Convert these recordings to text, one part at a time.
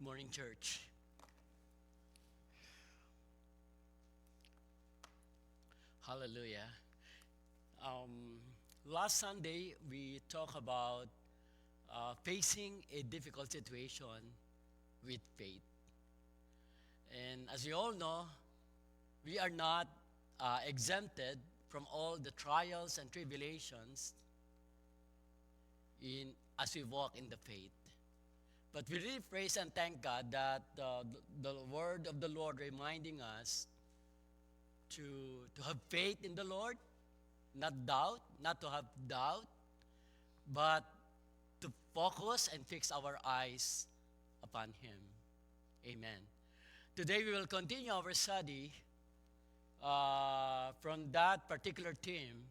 Morning, church. Hallelujah. Um, Last Sunday, we talked about facing a difficult situation with faith. And as you all know, we are not exempted from all the trials and tribulations as we walk in the faith. But we really praise and thank God that the word of the Lord reminding us to have faith in the Lord, not to have doubt, but to focus and fix our eyes upon Him. Amen. Today we will continue our study from that particular theme,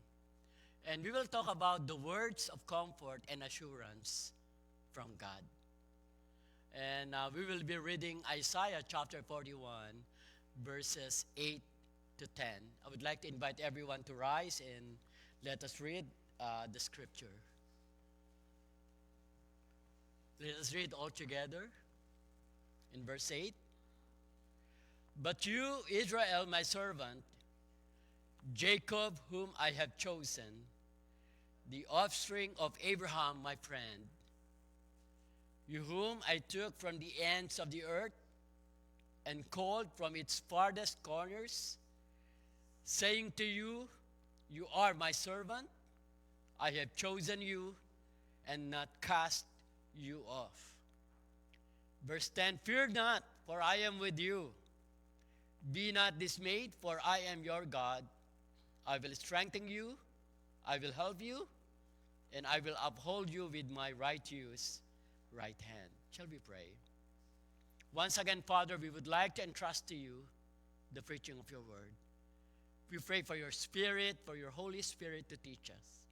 and we will talk about the words of comfort and assurance from God. And we will be reading Isaiah chapter 41, verses 8 to 10. I would like to invite everyone to rise and let us read the scripture. Let us read all together in verse 8. But you, Israel, my servant, Jacob, whom I have chosen, the offspring of Abraham, my friend, you whom I took from the ends of the earth and called from its farthest corners, saying to you, you are my servant, I have chosen you and not cast you off. Verse 10, fear not, for I am with you. Be not dismayed, for I am your God. I will strengthen you, I will help you, and I will uphold you with my righteous right hand. Shall we pray? Once again, Father, we would like to entrust to you the preaching of your word. We pray for your Spirit, for your Holy Spirit to teach us.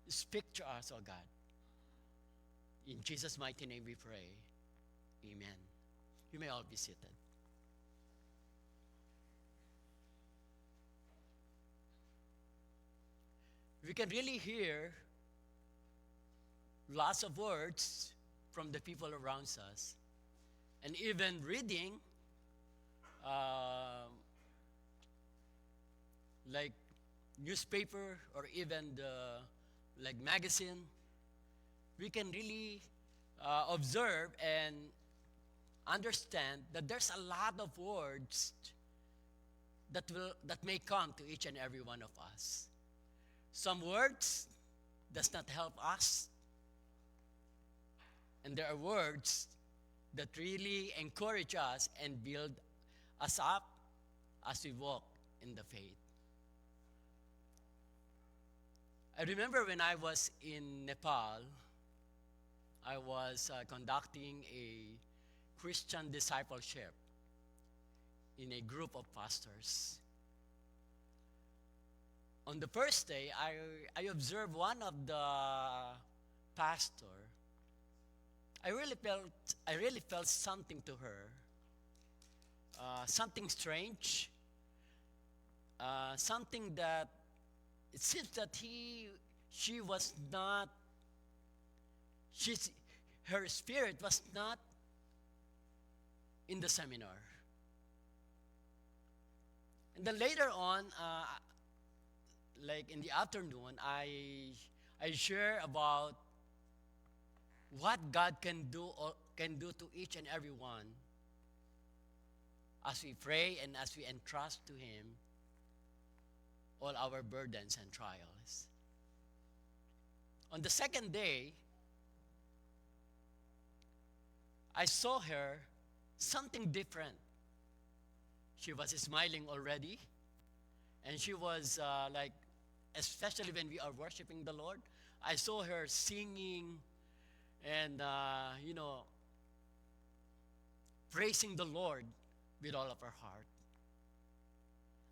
Speak to us, O God. In Jesus' mighty name we pray. Amen. You may all be seated. We can really hear lots of words from the people around us. And even reading, like newspaper or even the magazine, we can really observe and understand that there's a lot of words that may come to each and every one of us. Some words does not help us, and there are words that really encourage us and build us up as we walk in the faith. I remember when I was in Nepal, I was conducting a Christian discipleship in a group of pastors. On the first day, I observed one of the pastor. I really felt something to her, something strange, something that it seems that her spirit was not in the seminar. And then later on, like in the afternoon, I share about what God can do to each and every one as we pray and as we entrust to Him all our burdens and trials. On the second day, I saw her something different. She was smiling already, and she was especially when we are worshiping the Lord, I saw her singing and praising the Lord with all of her heart.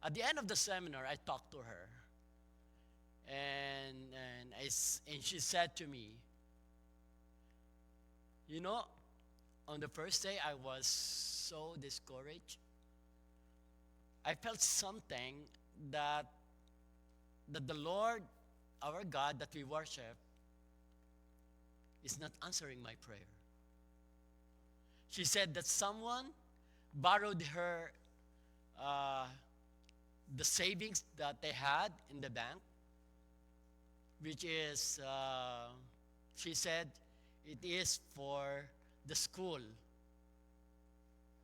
At the end of the seminar, I talked to her, and she said to me, on the first day I was so discouraged. I felt something that the Lord, our God that we worship, is not answering my prayer. She said that someone borrowed her uh, the savings that they had in the bank, which is, she said, it is for the school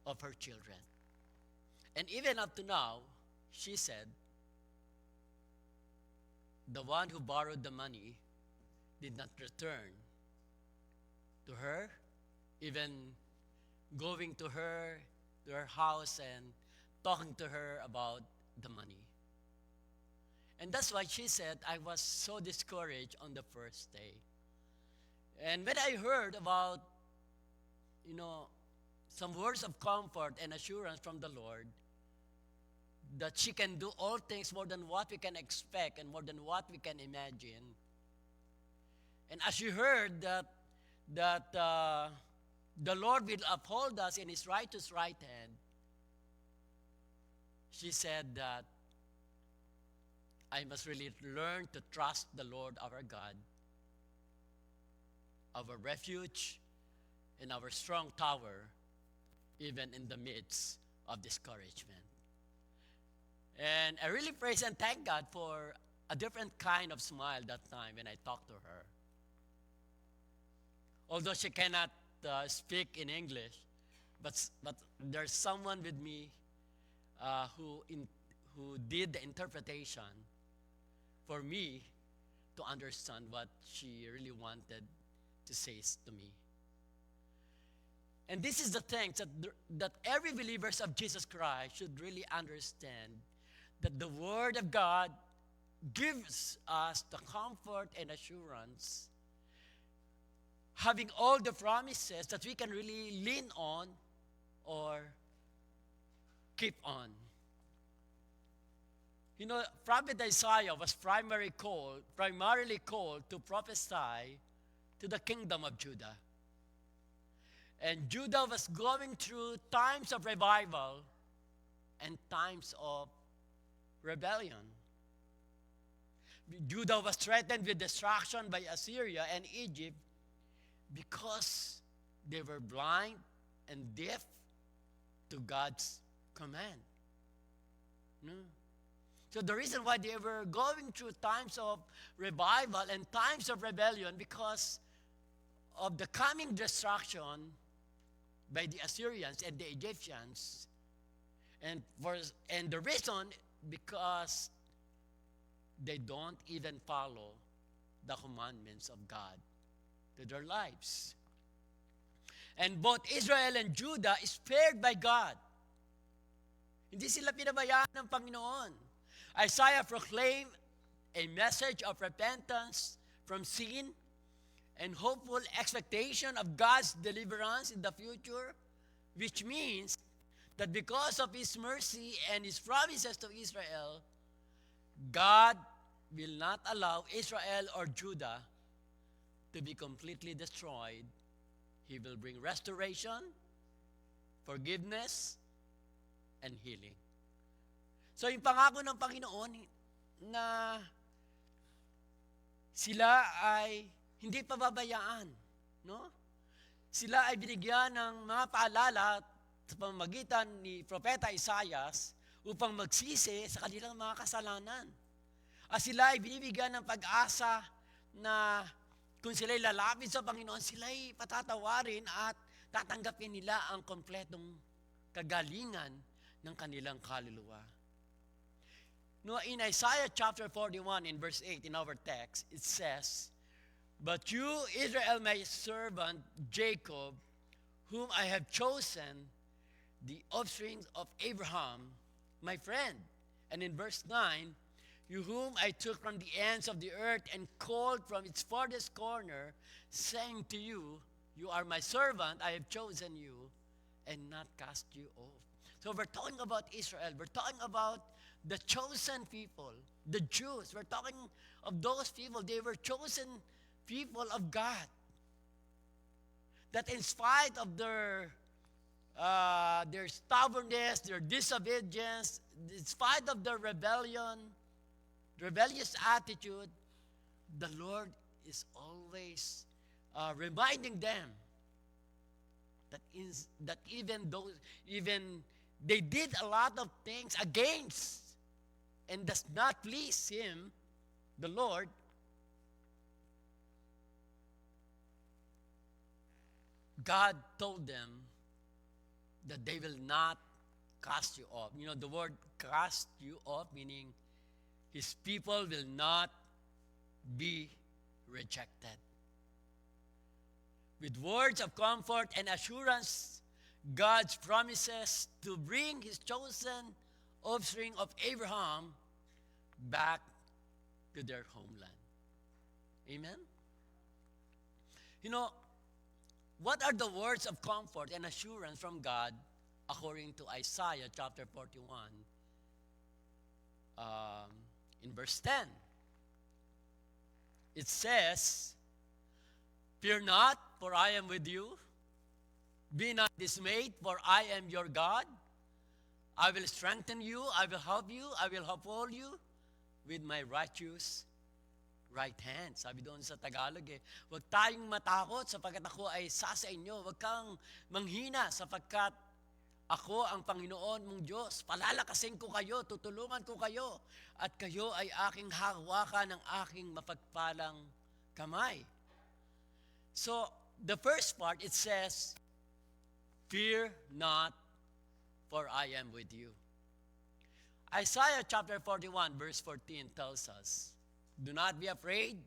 of her children. And even up to now, she said, the one who borrowed the money did not return to her, even going to her house and talking to her about the money. And that's why she said, I was so discouraged on the first day. And when I heard about, some words of comfort and assurance from the Lord, that she can do all things more than what we can expect and more than what we can imagine. And as you heard that the Lord will uphold us in His righteous right hand, she said that I must really learn to trust the Lord our God, our refuge and our strong tower, even in the midst of discouragement. And I really praise and thank God for a different kind of smile that time when I talked to her. Although she cannot speak in English, but there's someone with me who did the interpretation for me to understand what she really wanted to say to me. And this is the thing that every believers of Jesus Christ should really understand, that the Word of God gives us the comfort and assurance, having all the promises that we can really lean on or keep on. Prophet Isaiah was primarily called to prophesy to the kingdom of Judah. And Judah was going through times of revival and times of rebellion. Judah was threatened with destruction by Assyria and Egypt because they were blind and deaf to God's command. No. So the reason why they were going through times of revival and times of rebellion, because of the coming destruction by the Assyrians and the Egyptians. And the reason, because they don't even follow the commandments of God to their lives. And both Israel and Judah is spared by God. Hindi sila pinabayaan ng Panginoon. Isaiah proclaimed a message of repentance from sin and hopeful expectation of God's deliverance in the future, which means that because of His mercy and His promises to Israel, God will not allow Israel or Judah to be completely destroyed. He will bring restoration, forgiveness, and healing. So yung pangako ng Panginoon na sila ay hindi pababayaan, no? Sila ay binigyan ng mga paalala sa pamamagitan ni Propeta Isaias upang magsisi sa kanilang mga kasalanan. At sila ay binibigyan ng pag-asa na kung sila'y lalapit sa Panginoon, sila'y patatawarin at tatanggapin nila ang kompletong kagalingan ng kanilang kaluluwa. No, in Isaiah chapter 41 in verse 8 in our text, it says, "But you, Israel, my servant, Jacob, whom I have chosen, the offspring of Abraham, my friend." And in verse 9, "You whom I took from the ends of the earth and called from its farthest corner, saying to you, you are my servant, I have chosen you and not cast you off." So we're talking about Israel. We're talking about the chosen people, the Jews. We're talking of those people. They were chosen people of God. That in spite of their stubbornness, their disobedience, in spite of their rebellious attitude, the Lord is always reminding them that even they did a lot of things against and does not please him, the Lord, God told them that they will not cast you off. You know, the word cast you off, meaning his people will not be rejected. With words of comfort and assurance, God's promises to bring his chosen offspring of Abraham back to their homeland. Amen? You know, what are the words of comfort and assurance from God according to Isaiah chapter 41 in verse 10? It says, "Fear not, for I am with you. Be not dismayed, for I am your God. I will strengthen you, I will help you, I will uphold you with my righteous right hand." Sabi doon sa Tagalog huwag tayong matakot sapagkat ako ay sa inyo. Huwag kang manghina sapagkat ako ang Panginoon mong Diyos. Palalakasin ko kayo, tutulungan ko kayo, at kayo ay aking hawakan ng aking mapagpalang kamay. So, the first part, it says, "Fear not, for I am with you." Isaiah chapter 41, verse 14 tells us, "Do not be afraid,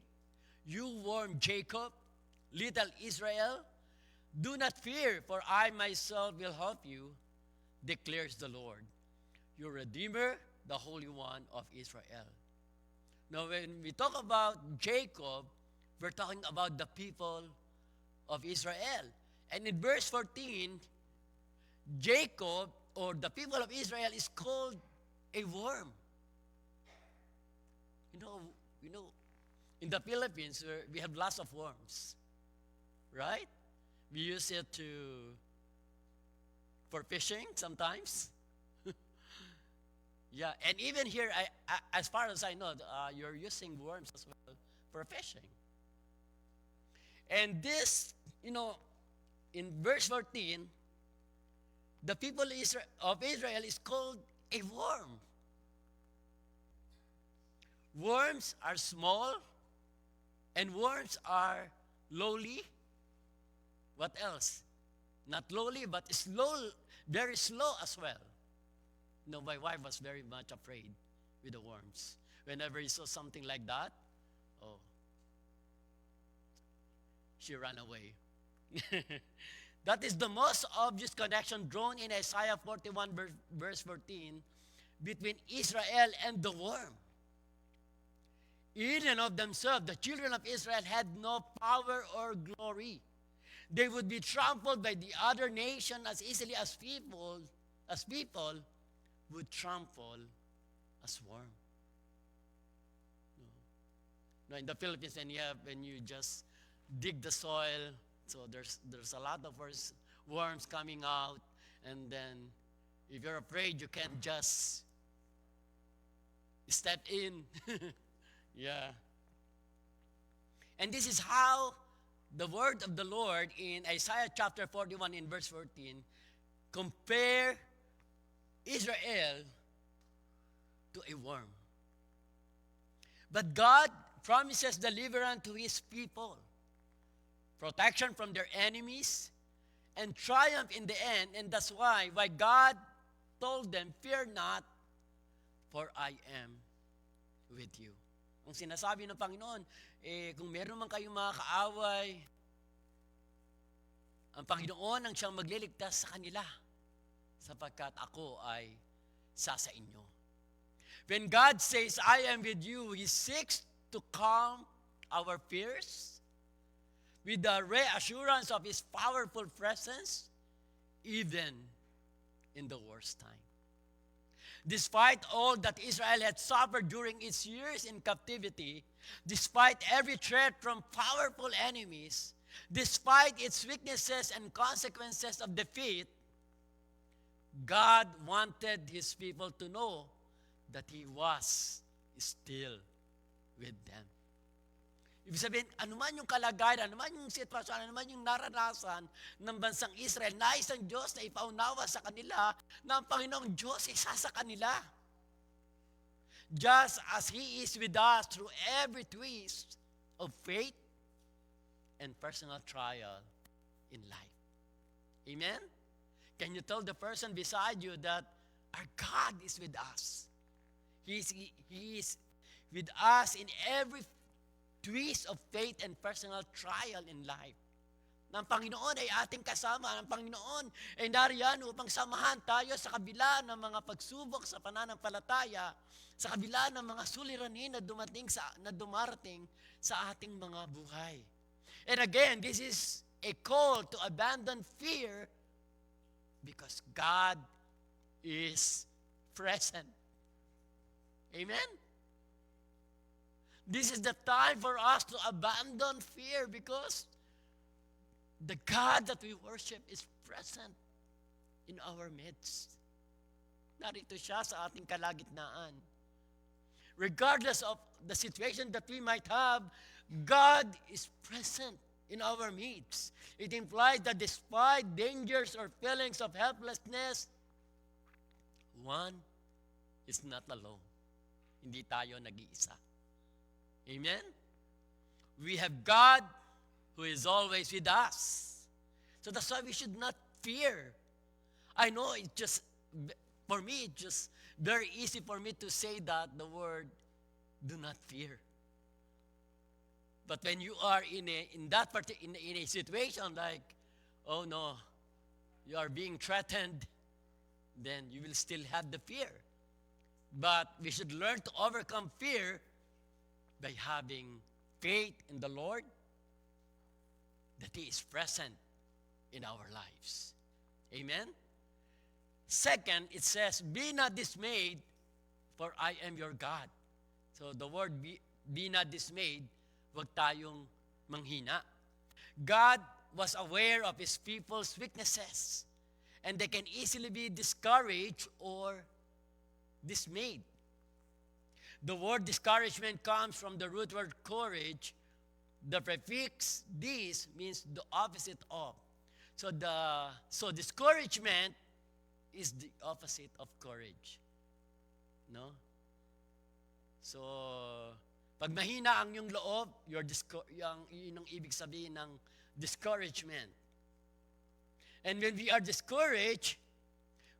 you worm Jacob, little Israel. Do not fear, for I myself will help you, declares the Lord, your Redeemer, the Holy One of Israel." Now, when we talk about Jacob, we're talking about the people of Israel. And in verse 14, Jacob, or the people of Israel, is called a worm. You know, in the Philippines, we have lots of worms, right? We use it for fishing sometimes. Yeah, and even here, as far as I know, you're using worms as well for fishing. And this, in verse 14, the people of Israel is called a worm. Worms are small, and worms are lowly. What else? Not lowly, but slow, very slow as well. My wife was very much afraid with the worms. Whenever he saw something like that, she ran away. That is the most obvious connection drawn in Isaiah 41, verse 14, between Israel and the worm. In and of themselves, the children of Israel had no power or glory. They would be trampled by the other nation as easily as people would trample as worm. In the Philippines, when you just dig the soil, so there's a lot of worms coming out, and then if you're afraid, you can't just step in. Yeah. And this is how the word of the Lord in Isaiah chapter 41 in verse 14 compare Israel to a worm. But God promises deliverance to his people, protection from their enemies, and triumph in the end. And that's why God told them, "Fear not, for I am with you." Ang sinasabi ng Panginoon, kung meron man kayong mga kaaway, ang Panginoon ang siyang magliligtas sa kanila, sapagkat ako ay sa inyo. When God says, "I am with you," He seeks to calm our fears with the reassurance of His powerful presence, even in the worst time. Despite all that Israel had suffered during its years in captivity, despite every threat from powerful enemies, despite its weaknesses and consequences of defeat, God wanted His people to know that He was still with them. Ibig sabihin, anuman yung kalagayan, anuman yung sitwasyon, anuman yung naranasan ng bansang Israel, nais ng Diyos na ipaunawa sa kanila na ang Panginoong Diyos isa sa kanila. Just as He is with us through every twist of faith and personal trial in life. Amen? Can you tell the person beside you that our God is with us? He is with us in every twist of faith and personal trial in life. Ng Panginoon ay ating kasama. Ng Panginoon ay nariyan upang samahan tayo sa kabila ng mga pagsubok sa pananampalataya, sa kabila ng mga suliranin na dumarating sa ating mga buhay. And again, this is a call to abandon fear because God is present. Amen? This is the time for us to abandon fear because the God that we worship is present in our midst. Narito siya sa ating kalagitnaan. Regardless of the situation that we might have, God is present in our midst. It implies that despite dangers or feelings of helplessness, one is not alone. Hindi tayo nag-iisa. Amen? We have God who is always with us. So that's why we should not fear. I know for me, it's just very easy for me to say that, the word, do not fear. But when you are in a situation like, oh no, you are being threatened, then you will still have the fear. But we should learn to overcome fear by having faith in the Lord, that He is present in our lives. Amen? Second, it says, be not dismayed, for I am your God. So the word be not dismayed, wag tayong manghina. God was aware of His people's weaknesses, and they can easily be discouraged or dismayed. The word discouragement comes from the root word courage. The prefix "dis" means the opposite of. So discouragement is the opposite of courage. No? So, pag mahina ang yung loob, yun ang ibig sabihin ng discouragement. And when we are discouraged,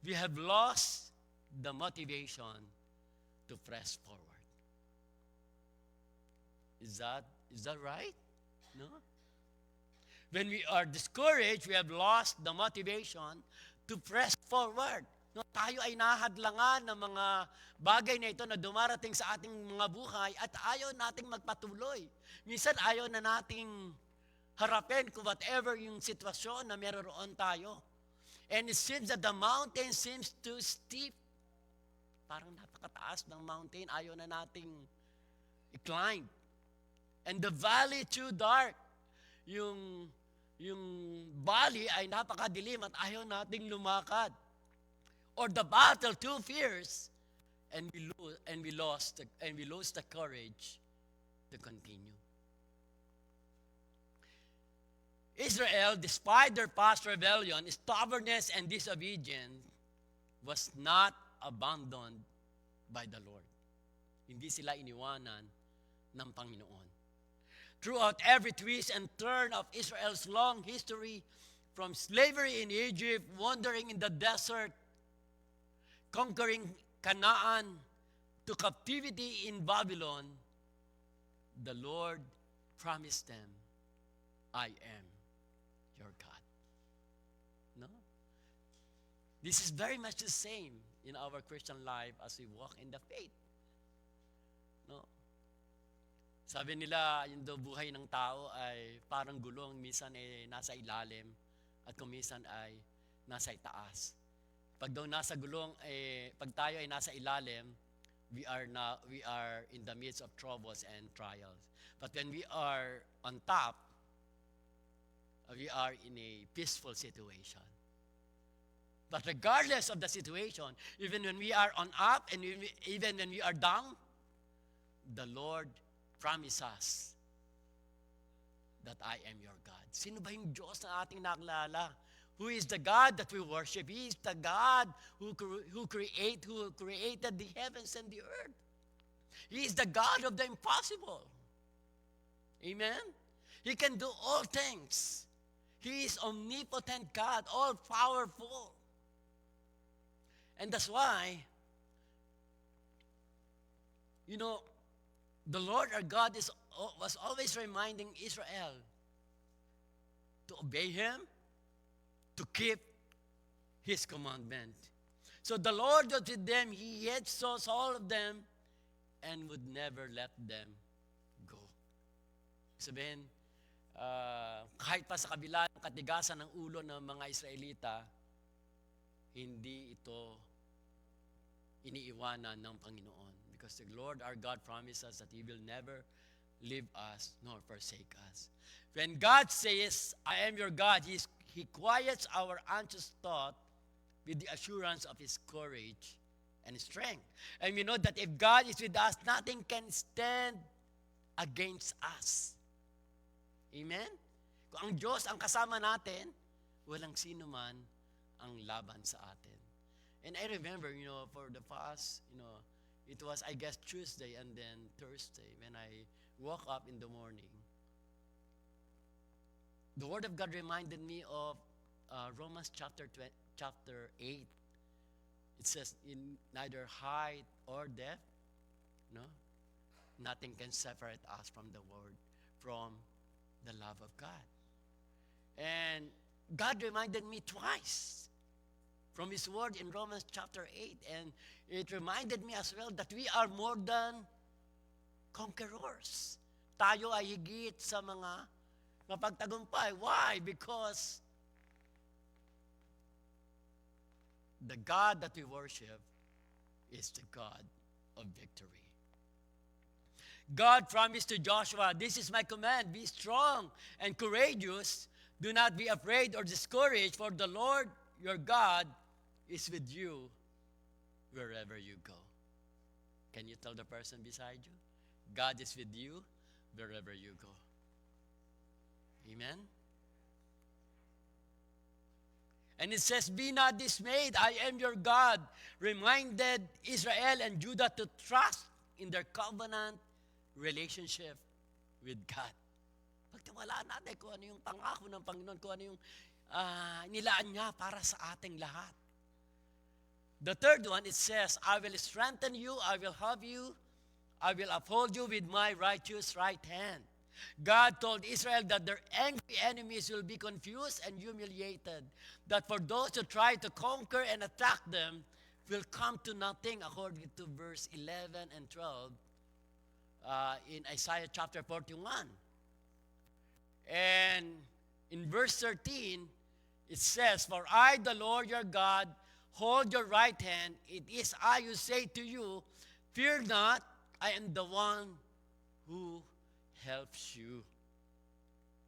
we have lost the motivation to press forward. Is that right? No? When we are discouraged, we have lost the motivation to press forward. No, tayo ay nahadlangan ng mga bagay na ito na dumarating sa ating mga buhay at ayaw nating magpatuloy. Minsan ayaw na nating harapin kung whatever yung sitwasyon na meron tayo. And it seems that the mountain seems too steep. Parang napakataas ng mountain, ayaw na nating i-climb. And the valley too dark. Yung valley ay napakadilim at ayaw nating lumakad. Or the battle too fierce, and we lose the courage to continue. Israel, despite their past rebellion, stubbornness, and disobedience, was not abandoned by the Lord. Hindi sila iniwanan ng Panginoon. Throughout every twist and turn of Israel's long history, from slavery in Egypt, wandering in the desert, conquering Canaan, to captivity in Babylon, the Lord promised them, I am your God. No? This is very much the same in our Christian life as we walk in the faith. No? Sabi nila, yung buhay ng tao ay parang gulong, minsan ay nasa ilalim, at kung minsan ay nasa itaas. Pag daw nasa gulong, pag tayo ay nasa ilalim, we are in the midst of troubles and trials. But when we are on top, we are in a peaceful situation. But regardless of the situation, even when we are on up and even when we are down, the Lord promises us that I am your God. Sino ba yung Diyos na ating nakilala? Who is the God that we worship? He is the God who created the heavens and the earth. He is the God of the impossible. Amen? He can do all things. He is omnipotent God, all-powerful. And that's why, the Lord our God was always reminding Israel to obey Him, to keep His commandment. So the Lord was with them. He yet saw all of them and would never let them go. Sabihin, kahit pa sa kabila ng katigasan ng ulo ng mga Israelita, hindi ito iniiwanan ng Panginoon. Because the Lord our God promised us that He will never leave us nor forsake us. When God says, I am your God, He quiets our anxious thought with the assurance of His courage and strength. And we know that if God is with us, nothing can stand against us. Amen? Kung ang Diyos ang kasama natin, walang sino man ang laban sa atin. And I remember, for the past, it was, I guess, Tuesday and then Thursday when I woke up in the morning. The Word of God reminded me of Romans chapter 8. It says, in neither height or depth, nothing can separate us from the Word, from the love of God. And God reminded me twice from His Word in Romans chapter 8. And it reminded me as well that we are more than conquerors. Tayo ay higit sa mga mapagtagumpay. Why? Because the God that we worship is the God of victory. God promised to Joshua, this is my command, be strong and courageous. Do not be afraid or discouraged, for the Lord your God is with you wherever you go. Can you tell the person beside you? God is with you wherever you go. Amen? And it says, be not dismayed, I am your God. Reminded Israel and Judah to trust in their covenant relationship with God. Pagtiwalaan natin kung ano yung pangako ng Panginoon, kung ano yung nilaan niya para sa ating lahat. The third one, it says, I will strengthen you, I will help you, I will uphold you with my righteous right hand. God told Israel that their angry enemies will be confused and humiliated, that for those who try to conquer and attack them will come to nothing, according to verse 11 and 12 in Isaiah chapter 41. And in verse 13, it says, for I, the Lord your God, hold your right hand. It is I who say to you, fear not, I am the one who helps you.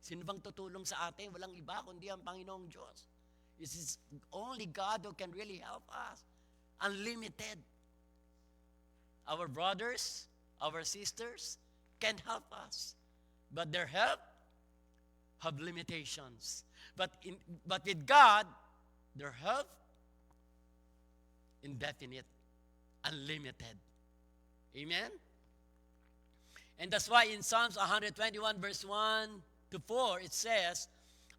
Sino bang tutulong sa atin? Walang iba kundi ang Panginoong Diyos. It is only God who can really help us. Unlimited. Our brothers, our sisters can help us. But their help have limitations. But with God, their help, indefinite, unlimited. Amen? And that's why in Psalms 121 verse 1 to 4, it says,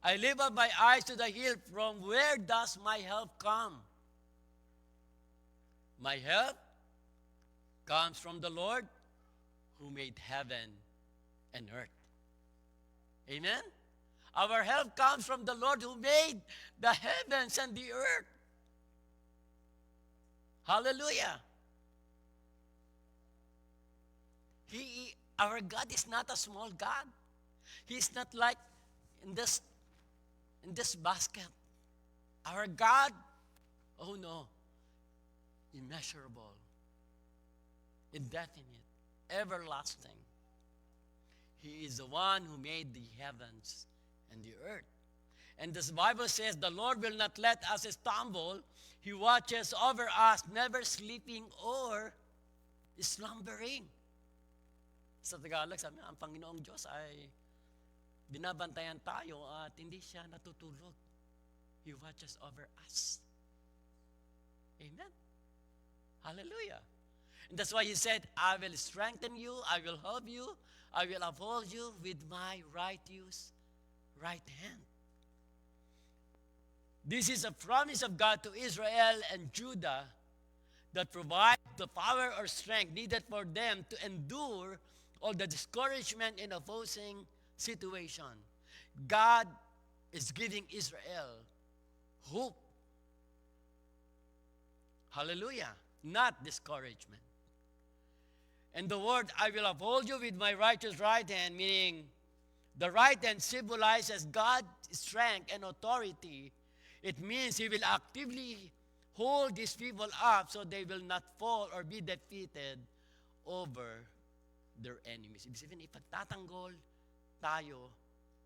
I lift up my eyes to the hill, from where does my help come? My help comes from the Lord who made heaven and earth. Amen? Our help comes from the Lord who made the heavens and the earth. Hallelujah. Our God is not a small God. He is not like in this basket. Our God, oh no, immeasurable, indefinite, everlasting. He is the one who made the heavens and the earth. And this Bible says, the Lord will not let us stumble. He watches over us, never sleeping or slumbering. Sa Tagalog, sabi ang Panginoong Diyos ay binabantayan tayo at hindi siya natutulog. He watches over us. Amen. Hallelujah. And that's why he said, I will strengthen you, I will help you, I will uphold you with my righteous right hand. This is a promise of God to Israel and Judah that provides the power or strength needed for them to endure all the discouragement in opposing situation. God is giving Israel hope. Hallelujah. Not discouragement. And the word, I will uphold you with my righteous right hand, meaning the right hand symbolizes God's strength and authority. It means He will actively hold these people up so they will not fall or be defeated over their enemies. Ibig sabihin, ipagtatanggol tayo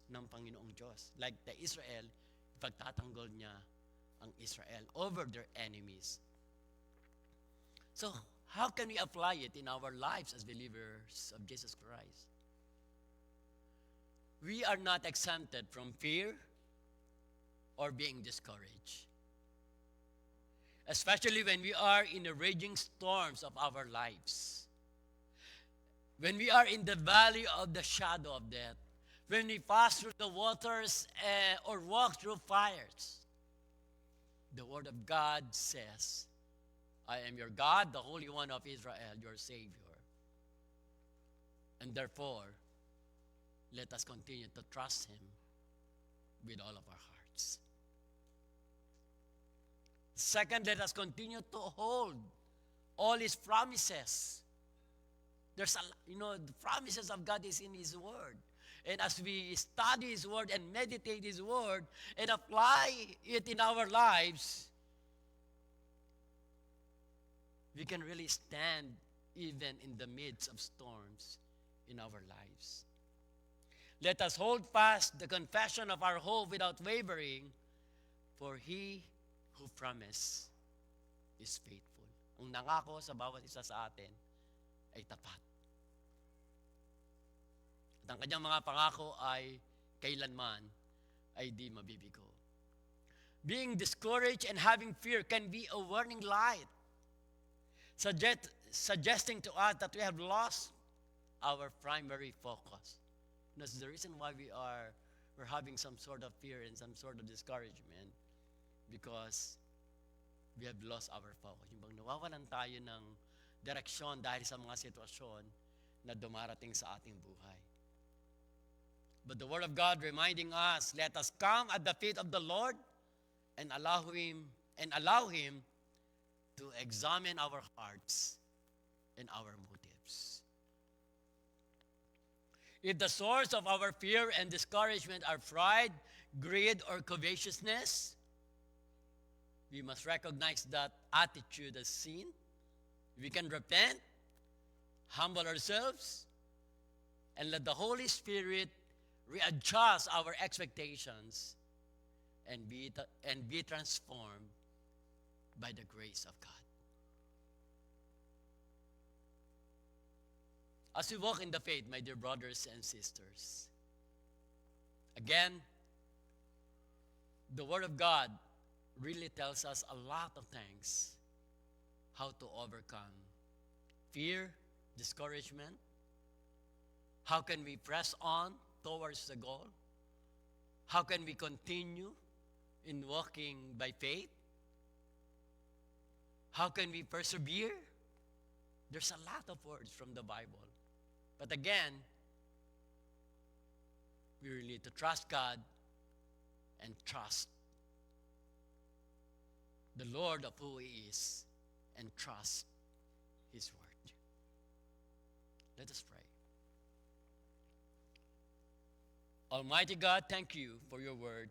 ng Panginoong Diyos. Like the Israel, ipagtatanggol niya ang Israel over their enemies. So, how can we apply it in our lives as believers of Jesus Christ? We are not exempted from fear or being discouraged. Especially when we are in the raging storms of our lives. When we are in the valley of the shadow of death. When we pass through the waters or walk through fires. The Word of God says, I am your God, the Holy One of Israel, your Savior. And therefore, let us continue to trust Him with all of our hearts. Second, let us continue to hold all His promises. There's the promises of God is in His Word. And as we study His Word and meditate His Word and apply it in our lives, we can really stand even in the midst of storms in our lives. Let us hold fast the confession of our hope without wavering, for He who promised is faithful. Ang nangako sa bawat isa sa atin ay tapat. At ang kanyang mga pangako ay kailanman ay di mabibigo. Being discouraged and having fear can be a warning light, suggesting to us that we have lost our primary focus. That's the reason why we're having some sort of fear and some sort of discouragement, because we have lost our focus. Yung bang nawawalan tayo ng direksyon dahil sa mga sitwasyon na dumarating sa ating buhay. But the Word of God reminding us, let us come at the feet of the Lord and allow Him to examine our hearts and our motives. If the source of our fear and discouragement are pride, greed, or covetousness, we must recognize that attitude as sin. We can repent, humble ourselves, and let the Holy Spirit readjust our expectations and be transformed by the grace of God. As we walk in the faith, my dear brothers and sisters, again, the Word of God really tells us a lot of things how to overcome fear, discouragement. How can we press on towards the goal? How can we continue in walking by faith? How can we persevere? There's a lot of words from the Bible. But again, we really need to trust God and trust the Lord of who He is and trust His Word. Let us pray. Almighty God, thank you for your word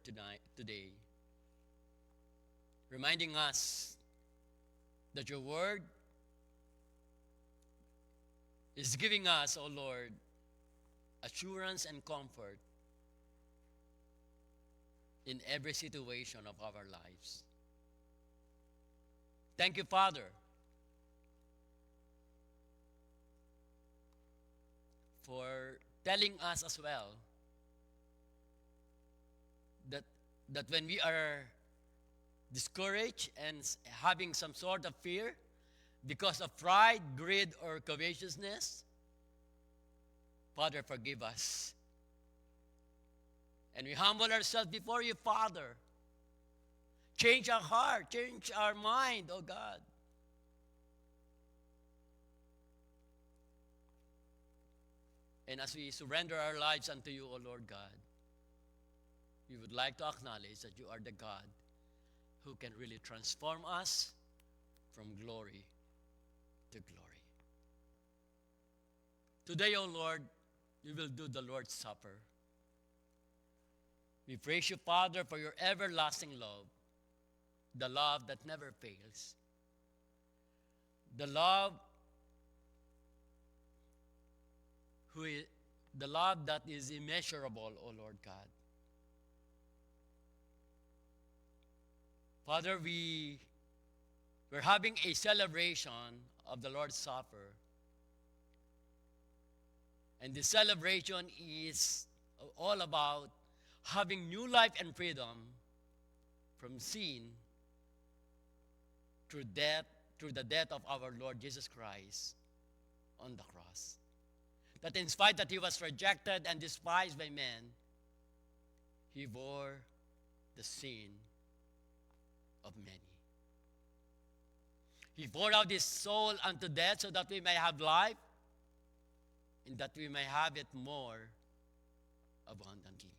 today, reminding us that your word is giving us, O Lord, assurance and comfort in every situation of our lives. Thank you, Father, for telling us as well that when we are discouraged and having some sort of fear because of pride, greed, or covetousness, Father, forgive us. And we humble ourselves before you, Father. Change our heart, change our mind, oh God. And as we surrender our lives unto you, O Lord God, we would like to acknowledge that you are the God who can really transform us from glory to glory. Today, O Lord, we will do the Lord's Supper. We praise you, Father, for your everlasting love, the love that never fails, the love the love that is immeasurable, O Lord God. Father, we're having a celebration of the Lord's Supper. And this celebration is all about having new life and freedom from sin through the death of our Lord Jesus Christ on the cross. That in spite that he was rejected and despised by men, he bore the sin of many. He poured out his soul unto death so that we may have life and that we may have it more abundantly.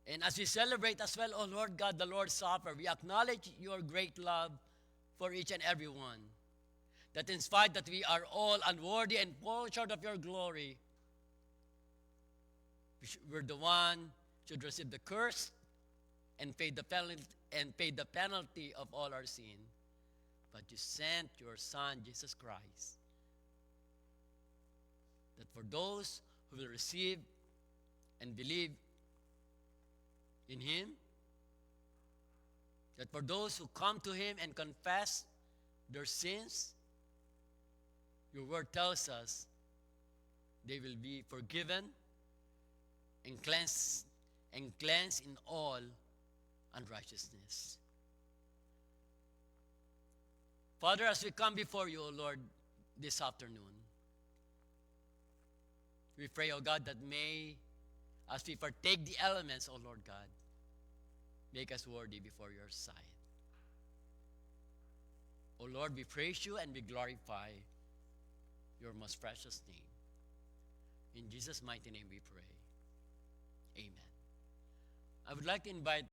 And as we celebrate as well, O Lord God, the Lord's Supper, we acknowledge your great love for each and every one. That in spite that we are all unworthy and fall short of your glory, we're the one should receive the curse and pay the penalty of all our sin. But you sent your Son, Jesus Christ, that for those who will receive and believe in him, that for those who come to him and confess their sins, your word tells us they will be forgiven and cleansed in all unrighteousness. Father, as we come before you, O Lord, this afternoon, we pray, O God, that may, as we partake the elements, O Lord God, make us worthy before your sight. O Lord, we praise you and we glorify your most precious name. In Jesus' mighty name we pray. Amen. I would like to invite